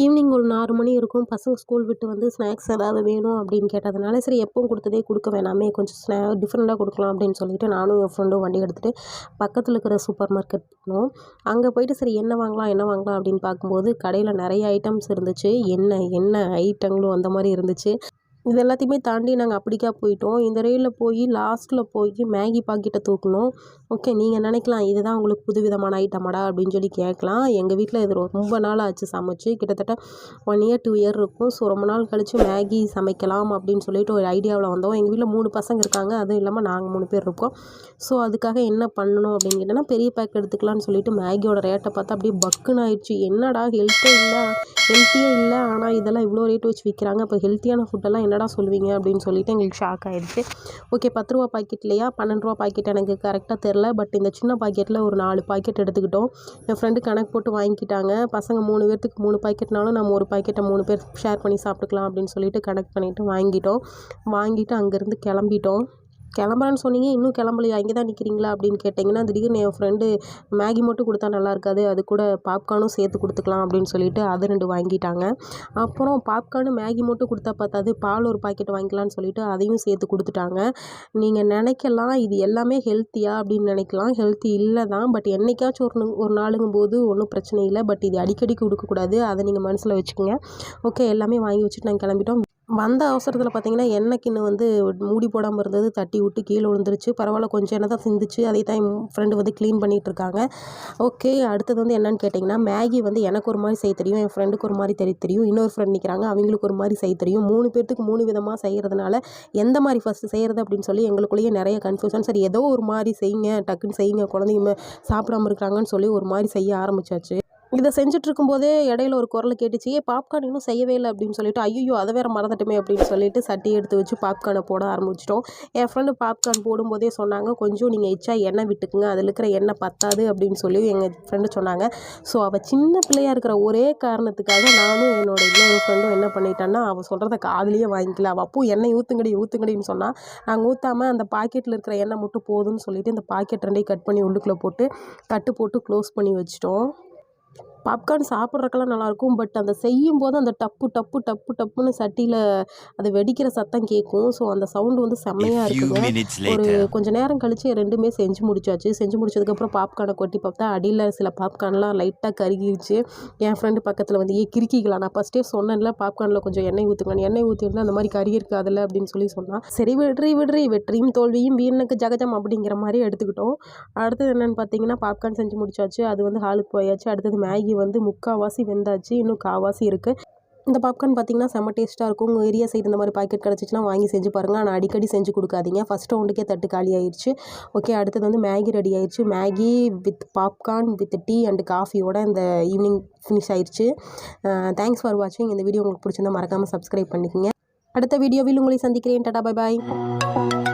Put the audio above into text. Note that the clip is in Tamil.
ஈவினிங் ஒரு 4 மணி இருக்கும். பசங்க ஸ்கூல் விட்டு வந்து ஸ்நாக்ஸ் ஏதாவது வேணும் அப்படின்னு கேட்டதுனால, சரி எப்பவும் கொடுத்ததே கொடுக்க வேணாமே, கொஞ்சம் டிஃப்ரெண்ட்டாக கொடுக்கலாம் அப்படின்னு சொல்லிட்டு நானும் என் ஃப்ரெண்டும் வண்டி எடுத்துகிட்டு பக்கத்தில் இருக்கிற சூப்பர் மார்க்கெட் போனோம். அங்கே போயிட்டு சரி என்ன வாங்கலாம் என்ன வாங்கலாம் அப்படின்னு பார்க்கும்போது கடையில் நிறைய ஐட்டம்ஸ் இருந்துச்சு. என்ன ஐட்டங்களும் அந்த மாதிரி இருந்துச்சு. இது எல்லாத்தையுமே தாண்டி நாங்கள் அப்படிக்கா போயிட்டோம். இந்த ரயிலில் போய் லாஸ்ட்டில் போய் மேகி பாக்கெட்டை தூக்கணும். ஓகே, நீங்கள் நினைக்கலாம் இதுதான் உங்களுக்கு புதுவிதமான ஐட்டமாடா அப்படின்னு சொல்லி கேட்கலாம். எங்கள் வீட்டில் இது ரொம்ப நாள் ஆச்சு சமைச்சு, கிட்டத்தட்ட 1 இயர் 2 இயர் இருக்கும். ஸோ ரொம்ப நாள் கழித்து மேகி சமைக்கலாம் அப்படின்னு சொல்லிட்டு ஒரு ஐடியாவில் வந்தோம். எங்கள் வீட்டில் 3 பசங்க இருக்காங்க, அதுவும் இல்லாமல் நாங்கள் 3 பேர் இருக்கோம். ஸோ அதுக்காக என்ன பண்ணணும் அப்படின்னு கேட்டோன்னா, பெரிய பேக் எடுத்துக்கலாம்னு சொல்லிட்டு மேகியோட ரேட்டை பார்த்தா அப்படியே பக்குன்னு ஆயிடுச்சு. என்னடா ஹெல்த்தியே இல்லை, ஆனால் இதெல்லாம் இவ்வளோ ரேட் வச்சு விற்கிறாங்க, இப்போ ஹெல்த்தியான ஃபுட்டெல்லாம் என்னடா சொல்லுவீங்க அப்படின்னு சொல்லிட்டு எங்களுக்கு ஷாக் ஆகிடுச்சு. ஓகே, 10 ரூபா பாக்கெட் இல்லையா, 12 ரூபா பாக்கெட் எனக்கு கரெக்டாக தெரில. பட் இந்த சின்ன பாக்கெட்டில் ஒரு 4 பாக்கெட் எடுத்துக்கிட்டோம். என் ஃப்ரெண்டு கணக்கு போட்டு வாங்கிக்கிட்டாங்க. பசங்க 3 பேர்த்துக்கு 3 பாக்கெட்னாலும் நம்ம ஒரு பாக்கெட்டை 3 பேர் ஷேர் பண்ணி சாப்பிட்டுக்கலாம் அப்படின்னு சொல்லிட்டு கனெக்ட் பண்ணிவிட்டு வாங்கிட்டு அங்கேருந்து கிளம்புறேன்னு சொன்னீங்க, இன்னும் கிளம்பலையா, இங்கே தான் நிற்கிறீங்களா அப்படின்னு கேட்டிங்கன்னா, திடீர்னு என் ஃப்ரெண்டு மேகி மட்டும் கொடுத்தா நல்லா இருக்காது, அது கூட பாப்கார்னும் சேர்த்து கொடுத்துக்கலாம் அப்படின்னு சொல்லிட்டு அது 2 வாங்கிட்டாங்க. அப்புறம் பாப்கார்னு மேகி மட்டும் கொடுத்தா பார்த்தாது, பால் ஒரு பாக்கெட் வாங்கிக்கலான்னு சொல்லிட்டு அதையும் சேர்த்து கொடுத்துட்டாங்க. நீங்கள் நினைக்கலாம் இது எல்லாமே ஹெல்த்தியா அப்படின்னு நினைக்கலாம். ஹெல்த்தி இல்லை தான், பட் என்றைக்காச்சும் ஒரு நாளுங்கும்போது ஒன்றும் பிரச்சனை இல்லை. பட் இது அடிக்கடிக்கு கொடுக்கக்கூடாது, அதை நீங்கள் மனசில் வச்சுக்கோங்க. ஓகே, எல்லாமே வாங்கி வச்சுட்டு நாங்கள் கிளம்பிட்டோம். வந்த அவசரத்தில் பார்த்தீங்கன்னா எண்ணெய் கிண்ணு வந்து மூடி போடாமல் இருந்தது, தட்டி விட்டு கீழே விழுந்துருச்சு. பரவாயில்ல, கொஞ்சம் எண்ணெய் தான் சிந்துச்சு. அதை தான் என் ஃப்ரெண்டு வந்து க்ளீன் பண்ணிகிட்டு இருக்காங்க. ஓகே, அடுத்தது வந்து என்னென்னு கேட்டிங்கன்னா, மேகி வந்து எனக்கு ஒரு மாதிரி செய்ய தெரியும், என் ஃப்ரெண்டுக்கு ஒரு மாதிரி தெரியும், இன்னொரு ஃப்ரெண்ட் நிற்கிறாங்க, அவங்களுக்கு ஒரு மாதிரி செய்ய தெரியும். 3 பேர்த்துக்கு 3 விதமாக செய்கிறதுனால எந்த மாதிரி ஃபஸ்ட்டு செய்கிறது அப்படின்னு சொல்லி எங்களுக்குள்ளேயே நிறைய கன்ஃபியூஷன். சரி ஏதோ ஒரு மாதிரி செய்யுங்க, டக்குன்னு செய்யுங்க, குழந்தைங்க சாப்பிடாமல் இருக்கிறாங்கன்னு சொல்லி ஒரு மாதிரி செய்ய ஆரம்பிச்சாச்சு. இதை செஞ்சுட்ருக்கும்போதே இடையில ஒரு குரல் கேட்டுச்சு, பாப்கார்ன் இன்னும் செய்யவே இல்லை அப்படின்னு சொல்லிட்டு, ஐயோ அதை வேறு மறந்துட்டுமே அப்படின்னு சொல்லிட்டு சட்டி எடுத்து வச்சு பாப்கார்னை போட ஆரம்பிச்சிட்டோம். என் ஃப்ரெண்டு பாப்கார்ன் போடும்போதே சொன்னாங்க, கொஞ்சம் நீங்கள் எச்சா எண்ணெய் விட்டுக்குங்க, அதில் இருக்கிற எண்ணெய் பத்தாது அப்படின்னு சொல்லி எங்கள் ஃப்ரெண்டு சொன்னாங்க. ஸோ அவள் சின்ன பிள்ளையாக இருக்கிற ஒரே காரணத்துக்காக நானும் என்னோட இன்னொரு ஃப்ரெண்டும் என்ன பண்ணிட்டான்னா, அவள் சொல்கிறத காதுலேயே வாங்கிக்கல. அவள் அப்போ எண்ணெய் ஊற்றுங்கடின்னு சொன்னால், நாங்கள் ஊற்றாமல் அந்த பாக்கெட்டில் இருக்கிற எண்ணெய் மட்டும் போதும்னு சொல்லிட்டு இந்த பாக்கெட் 2 கட் பண்ணி உள்ளுக்குள்ளே போட்டு கட்டு போட்டு க்ளோஸ் பண்ணி வச்சிட்டோம். பாப்கார்ன் சாப்பிட்றதுக்கெல்லாம் நல்லாயிருக்கும். பட் அந்த செய்யும்போது அந்த டப்புன்னு சட்டியில் அது வெடிக்கிற சத்தம் கேட்கும். ஸோ அந்த சவுண்டு வந்து செம்மையாக இருக்குங்க. ஒரு கொஞ்சம் நேரம் கழித்து 2மே செஞ்சு முடிச்சாச்சு. செஞ்சு முடிச்சதுக்கப்புறம் பாப்கார்னை கொட்டி பார்த்தா அடியில் சில பாப்கார்ன்லாம் லைட்டாக கருகிருச்சு. என் ஃப்ரெண்டு பக்கத்தில் வந்து கிறுக்கிக்கலாம், நான் ஃபஸ்ட்டே சொன்னேன்ல பாப்கார்னில் கொஞ்சம் எண்ணெய் ஊற்றுங்க, எண்ணெய் ஊற்றிருந்தால் அந்த மாதிரி கருகி இருக்காதுல்ல அப்படின்னு சொல்லி சொன்னால், சரி விட்ரி வெற்றியும் தோல்வியும் வீரனுக்கு ஜகஜம் அப்படிங்கிற மாதிரி எடுத்துக்கிட்டோம். அடுத்தது என்னென்னு பார்த்தீங்கன்னா, பாப்கார்ன் செஞ்சு முடிச்சாச்சு. அது வந்து ஹாலுக்கு போயாச்சு. அடுத்தது மேகி வந்து 3/4 வெந்தாச்சு, இன்னும் 1/4 இருக்குது. இந்த பாப்கார்ன் பார்த்தீங்கன்னா செம்ம டேஸ்ட்டாக இருக்கும். உங்கள் ஏரியா சைடு இந்த மாதிரி பாக்கெட் கிடச்சிச்சின்னா வாங்கி செஞ்சு பாருங்கள். ஆனால் அடிக்கடி செஞ்சு கொடுக்காதீங்க. ஃபஸ்ட் ரவுண்டுக்கே தட்டு காலி ஆயிடுச்சு. ஓகே, அடுத்தது வந்து மேகி ரெடி ஆயிடுச்சு. Maggi with popcorn with tea and காஃபியோட இந்த ஈவினிங் ஃபினிஷ் ஆயிடுச்சு. தேங்க்ஸ் ஃபார் வாட்சிங். இந்த வீடியோ உங்களுக்கு பிடிச்சிருந்தா மறக்காமல் சப்ஸ்கிரைப் பண்ணிக்கோங்க. அடுத்த வீடியோவில் உங்களை சந்திக்கிறேன். Tata, bye bye.